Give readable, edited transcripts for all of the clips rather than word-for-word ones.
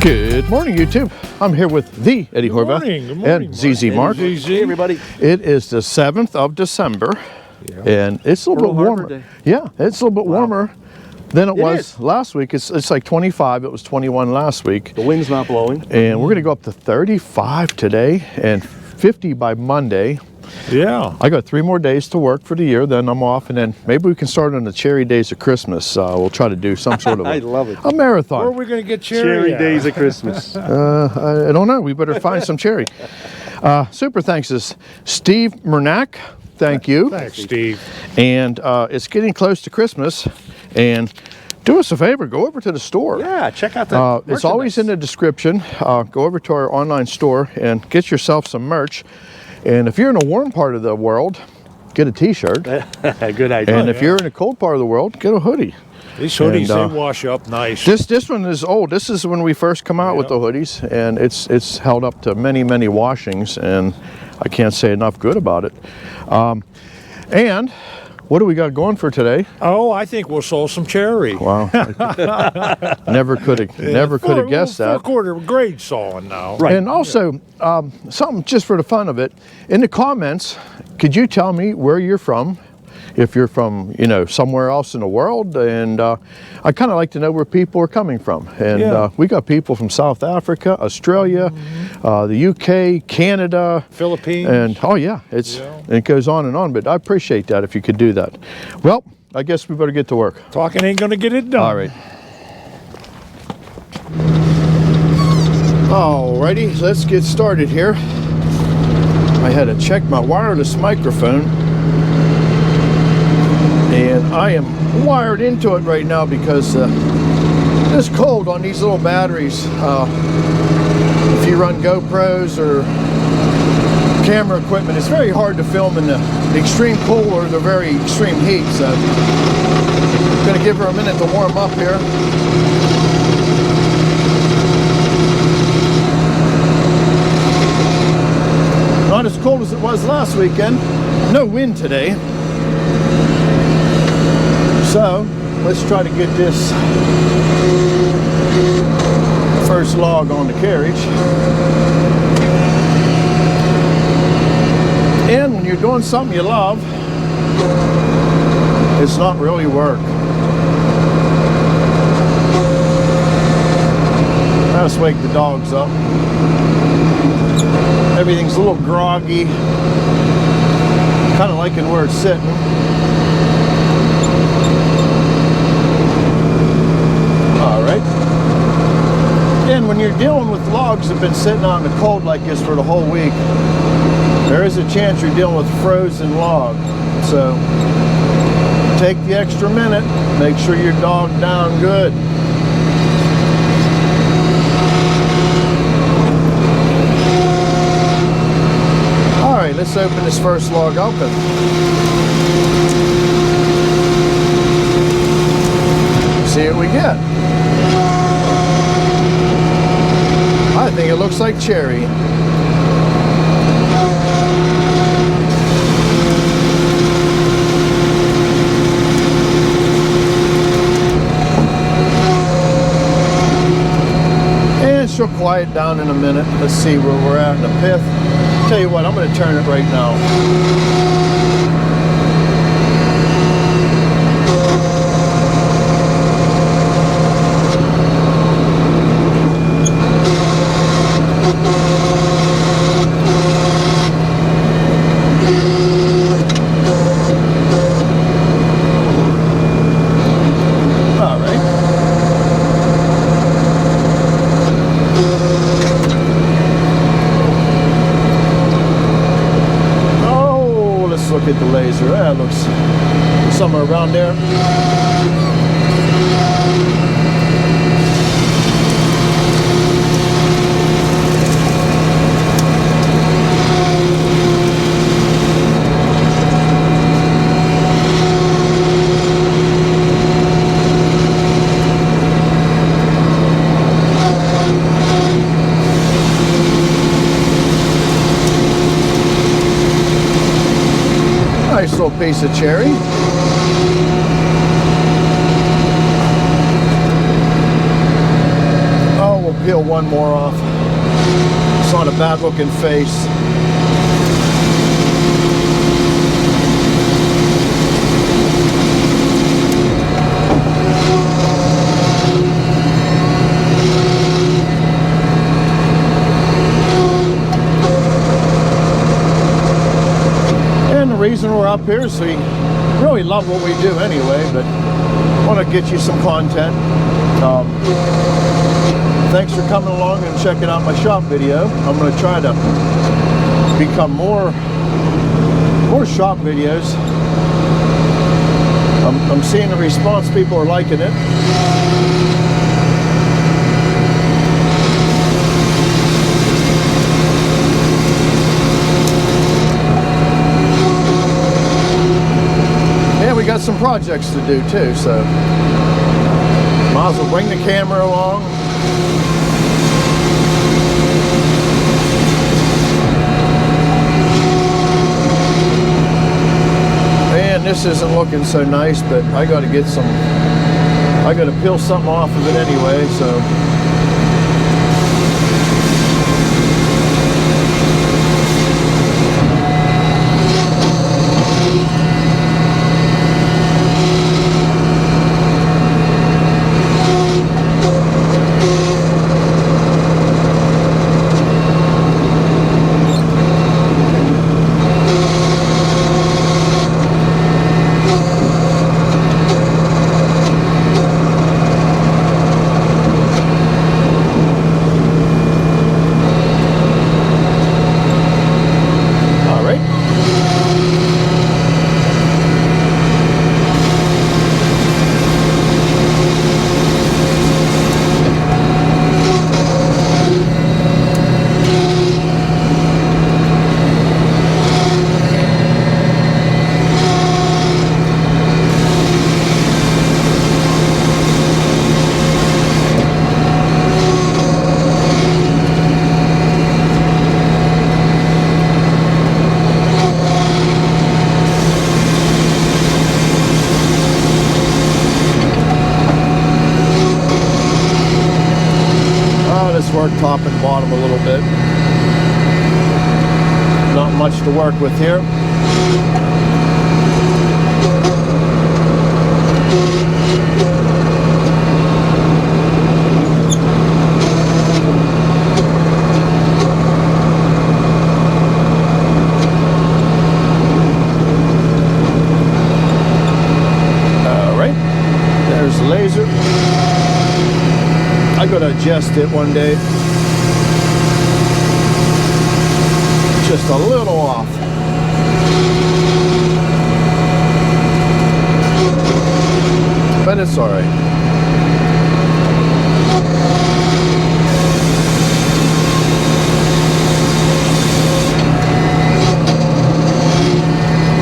Good morning, YouTube. I'm here with the Eddie Horvath and ZZ Mark. Hey, everybody. It is the 7th of December, and it's a little bit warmer. Yeah, it's a little bit warmer than it was last week. It's like 25. It was 21 last week. The wind's not blowing. And we're going to go up to 35 today and 50 by Monday. Yeah. I got 3 more days to work for the year, then I'm off, and then maybe we can start on the cherry days of Christmas. We'll try to do some sort of I love it. a marathon. Where are we going to get Cherry at? days of Christmas. I don't know. We better find some cherry. Super thanks is Steve Mernack. Thank you. Thanks, Steve. And it's getting close to Christmas, and do us a favor, go over to the store. Yeah, check out the it's always in the description. Go over to our online store and get yourself some merch. And if you're in a warm part of the world, get a t-shirt. Good idea. And if you're in a cold part of the world, get a hoodie. These hoodies, And, they wash up nice. This one is old. This is when we first come out with the hoodies, and it's held up to many washings, and I can't say enough good about it. And what do we got going for today? Oh, I think we'll sow some cherry. Wow, never could have guessed that. 4/4 grade sawing now. Right. And also, something just for the fun of it, in the comments, could you tell me where you're from? If you're from, somewhere else in the world, and I kind of like to know where people are coming from. And we got people from South Africa, Australia, the UK, Canada, Philippines. and it goes on and on. But I appreciate that if you could do that. Well, I guess we better get to work. Talking ain't going to get it done. All right. Alrighty, let's get started here. I had to check my wireless microphone, and I am wired into it right now because it's cold on these little batteries. If you run GoPros or camera equipment, it's very hard to film in the extreme cold or the very extreme heat. So I'm going to give her a minute to warm up here. Not as cold as it was last weekend. No wind today. So let's try to get this first log on the carriage. And when you're doing something you love, it's not really work. Let's wake the dogs up. Everything's a little groggy. Kind of liking where it's sitting. Alright. And when you're dealing with logs that have been sitting out in the cold like this for the whole week, there is a chance you're dealing with frozen log. So take the extra minute, make sure you're dogged down good. Alright, let's open this first log open. See what we get. I think it looks like cherry. And she'll quiet down in a minute. Let's see where we're at in the pith. Tell you what, I'm going to turn it right now. Look at the laser. That looks somewhere around there. Nice little piece of cherry. Oh, we'll peel one more off. It's not a bad looking face. And the reason we're up here is we really love what we do anyway, but want to get you some content. Thanks for coming along and checking out my shop video. I'm going to try to become more shop videos. I'm seeing the response. People are liking it. Yeah, we got some projects to do too, so might as well bring the camera along. Man, this isn't looking so nice, but I got to peel something off of it anyway, so. Work top and bottom a little bit. Not much to work with here. All right, there's the laser. I gotta adjust it one day. Just a little off. But it's all right.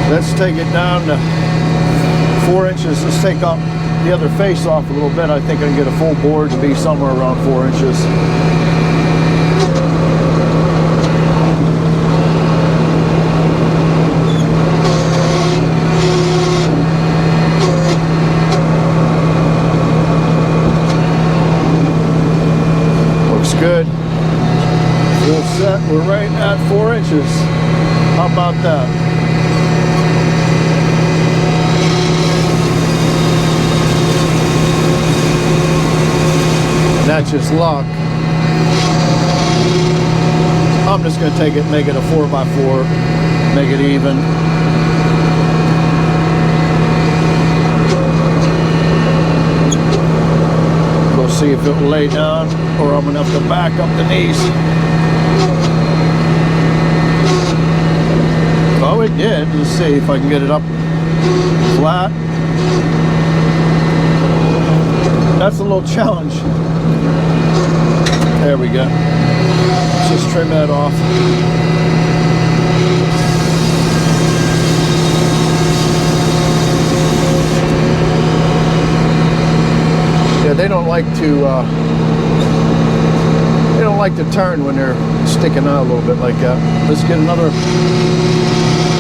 Let's take it down to 4 inches. Let's take up the other face off a little bit. I think I can get a full board to be somewhere around 4 inches. Looks good. Full set. We're right at 4 inches. How about that? That's just luck. I'm just going to take it, make it a 4x4, make it even. We'll see if it will lay down, or I'm going to have to back up the knees. Oh, it did. Let's see if I can get it up flat. That's a little challenge. There we go. Let's just trim that off. Yeah, they don't like to turn when they're sticking out a little bit like that. Let's get another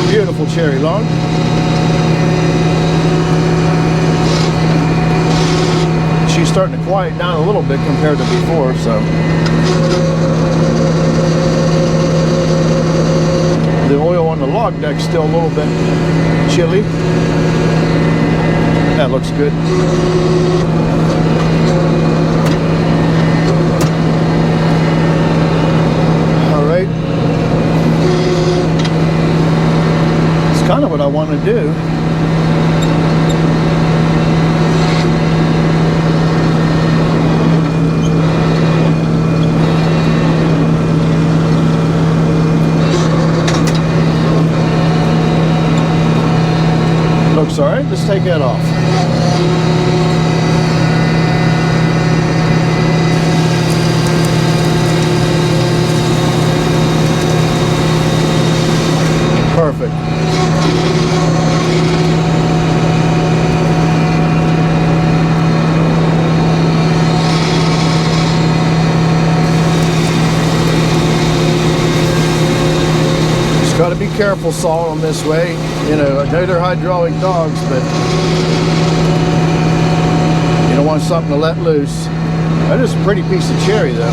beautiful cherry log. She's starting to quiet down a little bit compared to before, so. The oil on the log deck's still a little bit chilly. That looks good. All right. It's kind of what I want to do. Looks all right. Let's take that off. Perfect. Just got to be careful sawing them this way. You know, I know they're hydraulic dogs, but you don't want something to let loose. That is a pretty piece of cherry, though.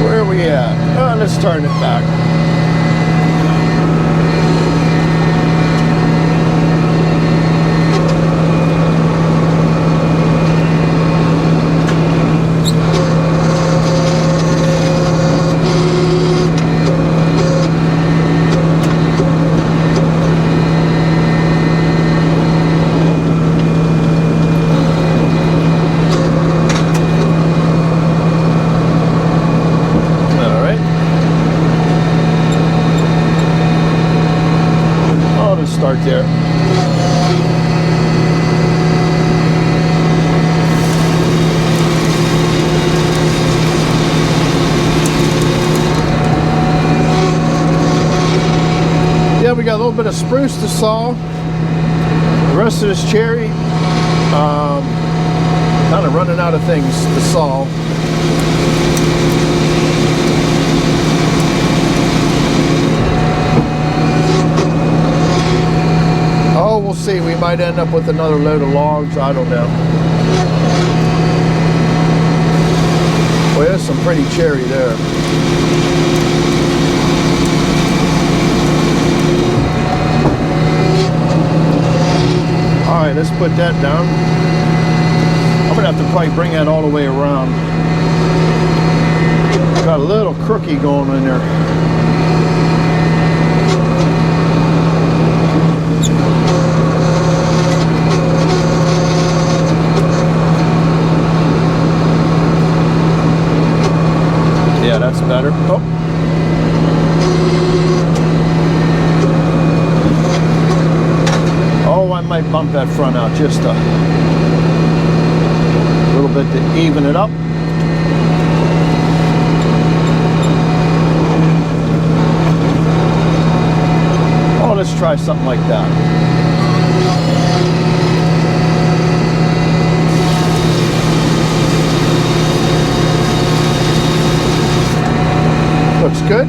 Where are we at? Oh, let's turn it back. Start there. Yeah, we got a little bit of spruce to saw. The rest of this cherry, kind of running out of things to saw. Oh, we'll see. We might end up with another load of logs. I don't know. Well, there's some pretty cherry there. All right, let's put that down. I'm gonna have to probably bring that all the way around. Got a little crookie going in there. Yeah, that's better. Oh. Oh, I might bump that front out just a little bit to even it up. Oh, let's try something like that. Looks good.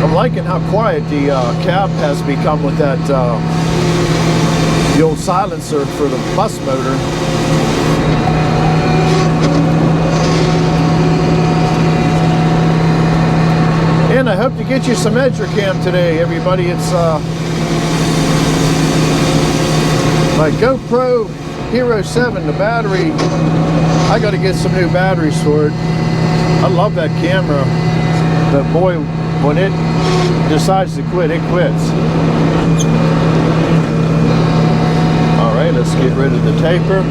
I'm liking how quiet the cab has become with that the old silencer for the bus motor. And I hope to get you some EdgerCam today, everybody. It's my GoPro Hero 7, the battery. I got to get some new batteries for it. I love that camera, but boy, when it decides to quit, it quits. All right, let's get rid of the taper.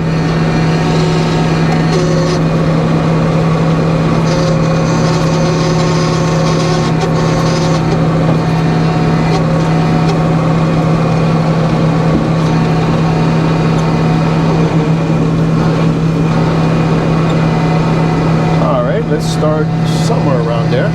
Let's start somewhere around there.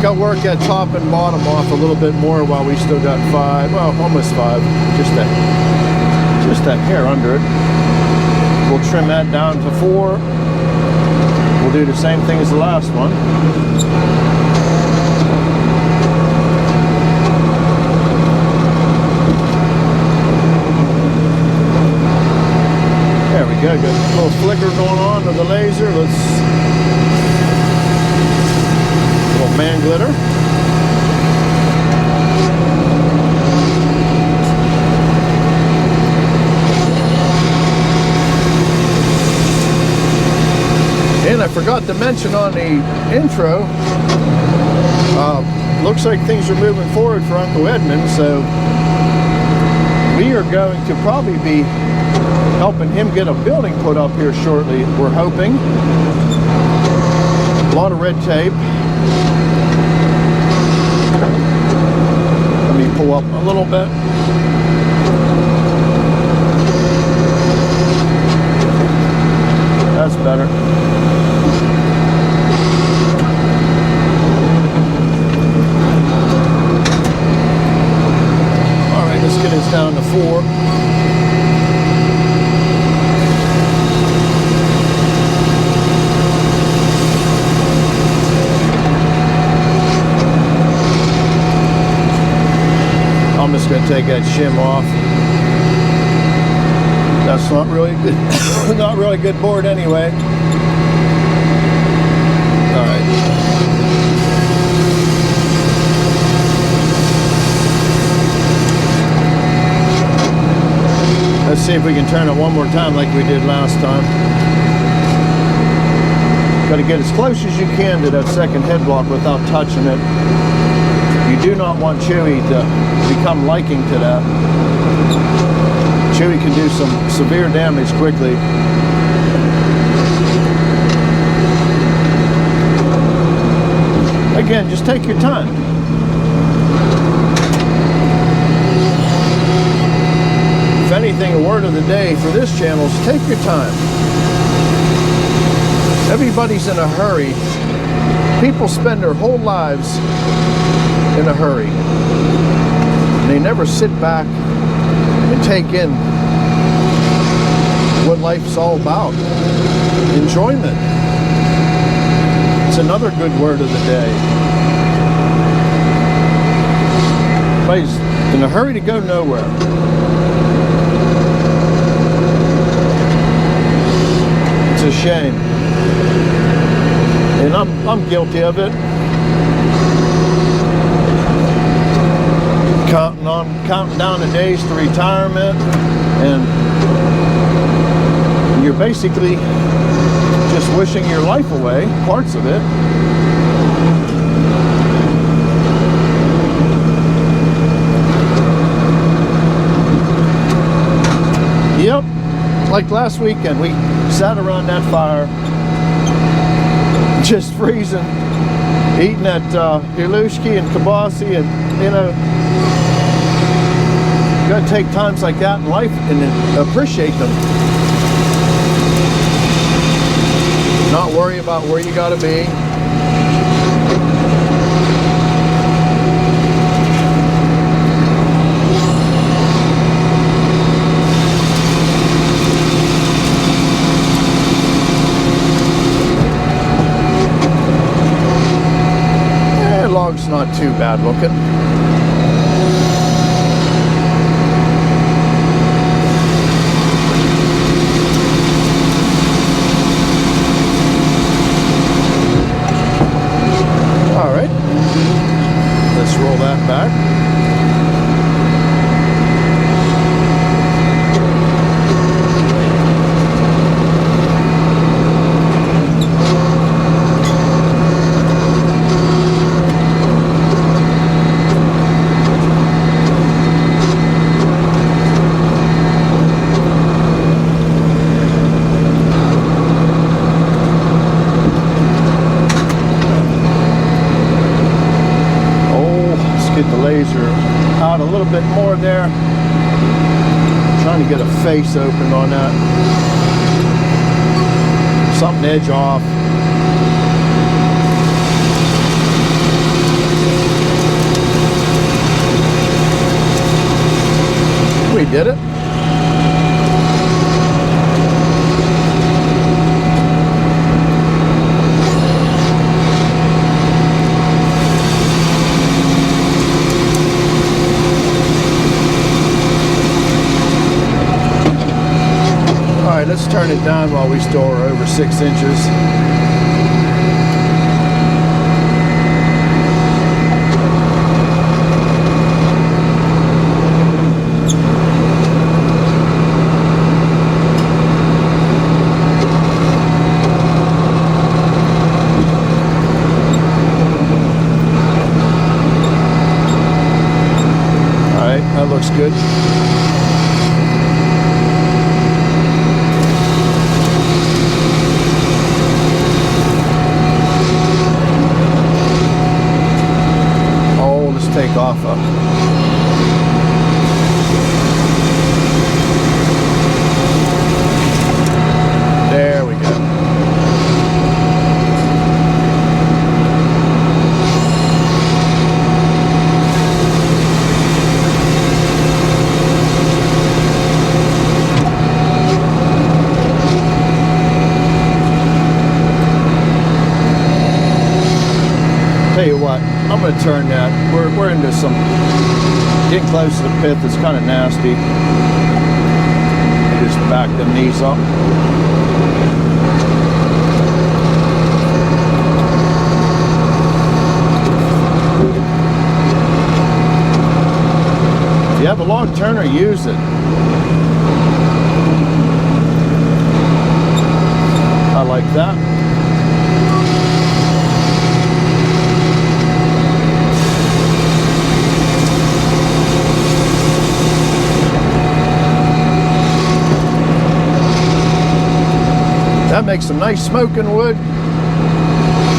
think I'll work that top and bottom off a little bit more while we still got 5, well, almost 5, just that hair under it. We'll trim that down to 4. We'll do the same thing as the last one. There we go, got a little flicker going on with the laser. Little man glitter. And I forgot to mention on the intro, looks like things are moving forward for Uncle Edmund, so we are going to probably be helping him get a building put up here shortly, we're hoping. A lot of red tape. Let me pull up a little bit. That's better. All right, let's get this down to 4. I'm just going to take that shim off. That's not really good, not really good board anyway. All right. Let's see if we can turn it one more time like we did last time. Got to get as close as you can to that second head block without touching it. You do not want Chewy to become liking to that. Chewy can do some severe damage quickly. Again, just take your time. If anything, a word of the day for this channel is take your time. Everybody's in a hurry. People spend their whole lives in a hurry. And they never sit back and take in what life's all about. Enjoyment. It's another good word of the day. Everybody's in a hurry to go nowhere. It's a shame. And I'm guilty of it. Counting down the days to retirement, and you're basically just wishing your life away, parts of it. Yep, like last weekend, we sat around that fire, just freezing, eating that ilushki and kibasi, and you know, you gotta take times like that in life and appreciate them. Not worry about where you gotta be. Log's not too bad looking. All right, let's roll that back. Get the laser out a little bit more there. Trying to get a face open on that. Something edge off. We did it. All right, let's turn it down while we still are over 6 inches. That looks good. Oh, let's take off there we go. Tell you what, I'm going to turn that. We're into some, getting close to the pith. It's kind of nasty. Just back the knees up. If you have a long turner, use it. I like that. That makes some nice smoking wood,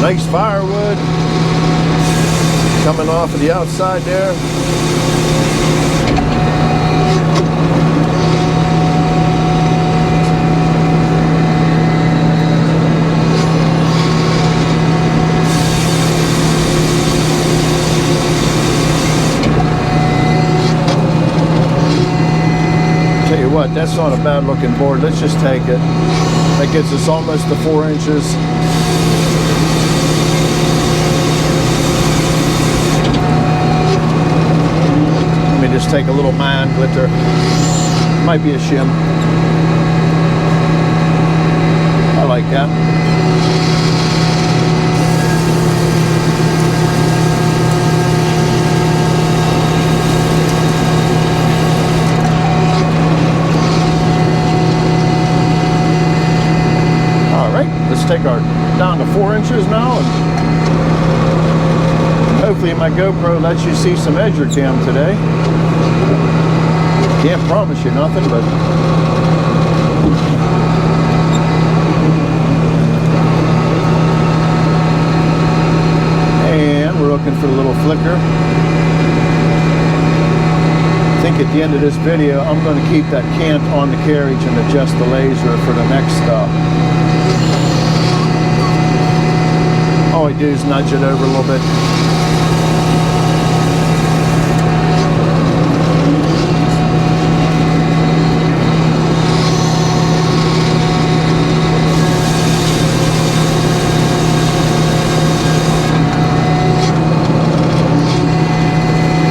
nice firewood coming off of the outside there. Tell you what, that's not a bad looking board. Let's just take it. That gets us almost to 4 inches. Let me just take a little man glitter. Might be a shim. I like that. Let's take our down to 4 inches now, and hopefully my GoPro lets you see some edger cam today. Can't promise you nothing, but and we're looking for a little flicker. I think at the end of this video I'm going to keep that cant on the carriage and adjust the laser for the next all I do is nudge it over a little bit.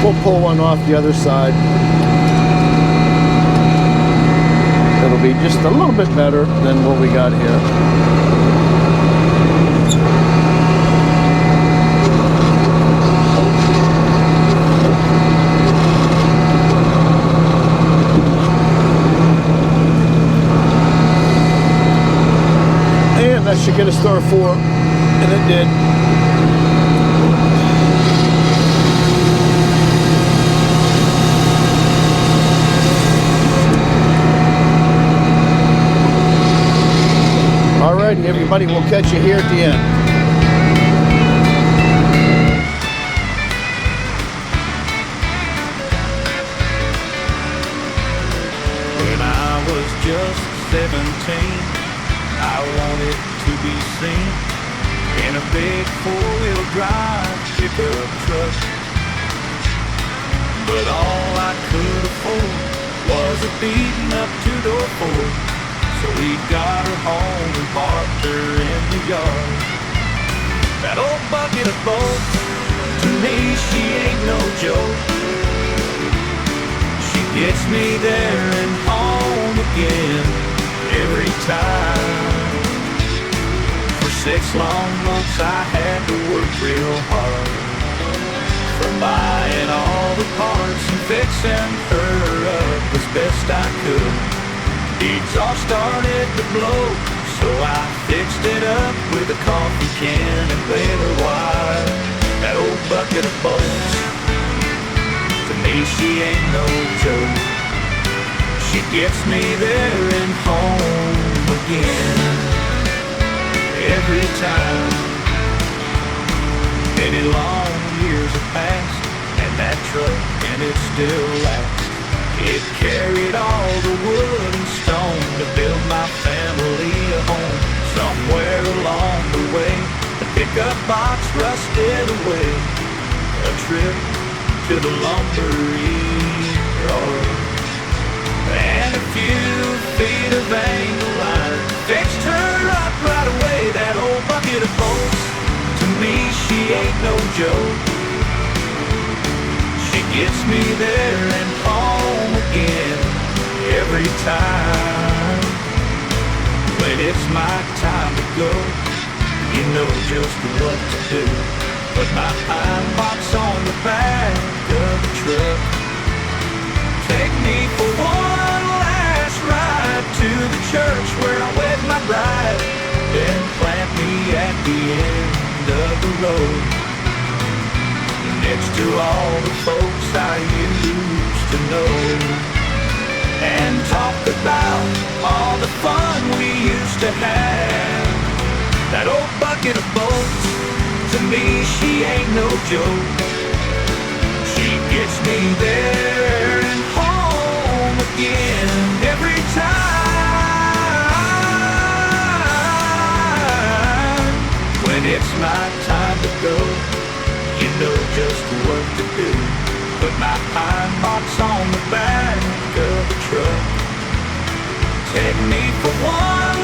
We'll pull one off the other side. It'll be just a little bit better than what we got here. That should get a star 4, and it did. Alrighty, everybody, we'll catch you here at the end. When I was just 17, I wanted to be seen in a big four-wheel drive pickup truck. But all I could afford was a beaten up two-door Ford, so we got her home and parked her in the yard. That old bucket of bolts, to me she ain't no joke. She gets me there and home again every time. For 6 long months I had to work real hard, from buying all the parts and fixing her up as best I could. The exhaust started to blow, so I fixed it up with a coffee can and baler wire. That old bucket of bolts, to me she ain't no joke. She gets me there and home again every time. Many long years have passed, and that truck and it still lasts. It carried all the wood and stone to build my family a home. Somewhere along the way, the pickup box rusted away. A trip to the lumber yard, and a few feet of angle line fixed her up right away. That old bucket of bolts, to me she ain't no joke. She gets me there and home again every time. When it's my time to go, you know just what to do. Put my pine box on the back of the truck, take me for one last ride to the church where I wed my bride, then plant me at the end of the road, next to all the folks I used to know, and talk about all the fun we used to have. That old bucket of bolts, to me she ain't no joke. She gets me there and home again every time. When it's my time to go, you know just what to do. Put my pine box on the back of the truck, take me for one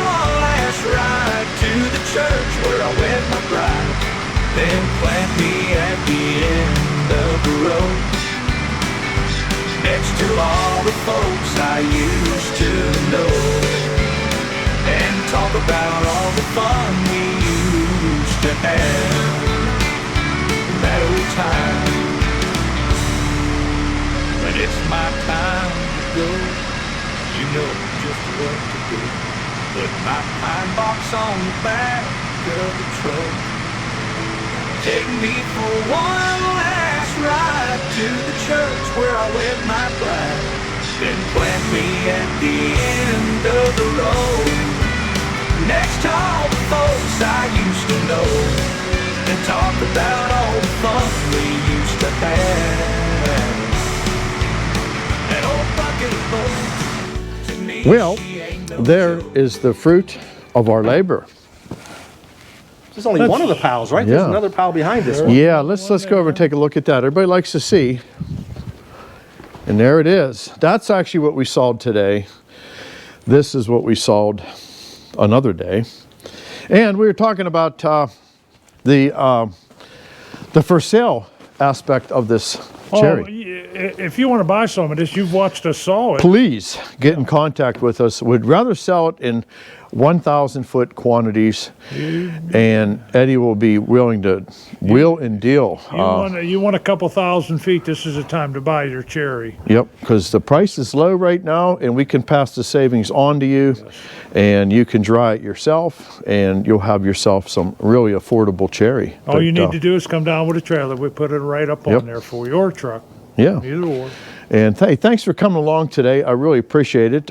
last ride to the church where I wed my bride, then plant me at the end of the road, next to all the folks I used to know, and talk about all the fun we used to have. That old time, when it's my time to go, you know just what to do. Put my pine box on the back of the truck, take me for one last ride to the church where I wed my bride, then plant me at the end of the road, next to all the folks I used to know, and talk about all the fun we used to have. That old bucket of bolts, to me, Well, she ain't no there joke. is the fruit of our labor. There's only one of the piles, right? There's Yeah. another pile behind this one. Yeah, let's go over and take a look at that. Everybody likes to see. And there it is. That's actually what we sawed today. This is what we sawed another day. And we were talking about the for sale aspect of this cherry. If you want to buy some of this, you've watched us saw it. Please get in contact with us. We'd rather sell it in 1,000 foot quantities, and Eddie will be willing to wheel and deal. You want a couple thousand feet, this is the time to buy your cherry. Yep, because the price is low right now, and we can pass the savings on to you, and you can dry it yourself, and you'll have yourself some really affordable cherry. All you need to do is come down with a trailer. We put it right up Yep. on there for your truck. Yeah. Either or. And hey, thanks for coming along today. I really appreciate it.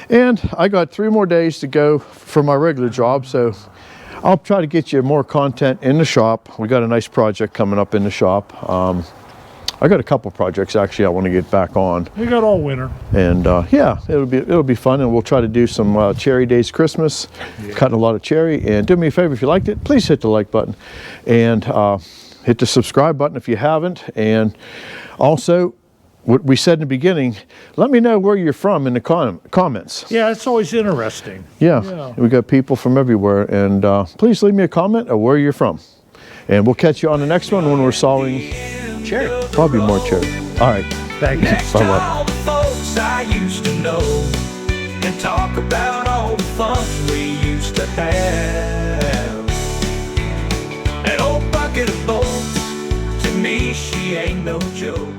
And I got 3 more days to go for my regular job, so I'll try to get you more content in the shop. We got a nice project coming up in the shop. I got a couple projects actually I want to get back on, We got all winter. and yeah, it'll be fun. And we'll try to do some Cherry Days Christmas, cutting a lot of cherry. And do me a favor, if you liked it, please hit the like button, and hit the subscribe button if you haven't. And also, what we said in the beginning, let me know where you're from in the comments. Yeah, it's always interesting. Yeah, we got people from everywhere, and please leave me a comment of where you're from. And we'll catch you on the next one when we're sawing Cherry. probably more cherry. All right. Thank you. Next to Bye-bye. all the folks I used to know, and talk about all the fun we used to have. An old bucket of bolts, to me she ain't no joke.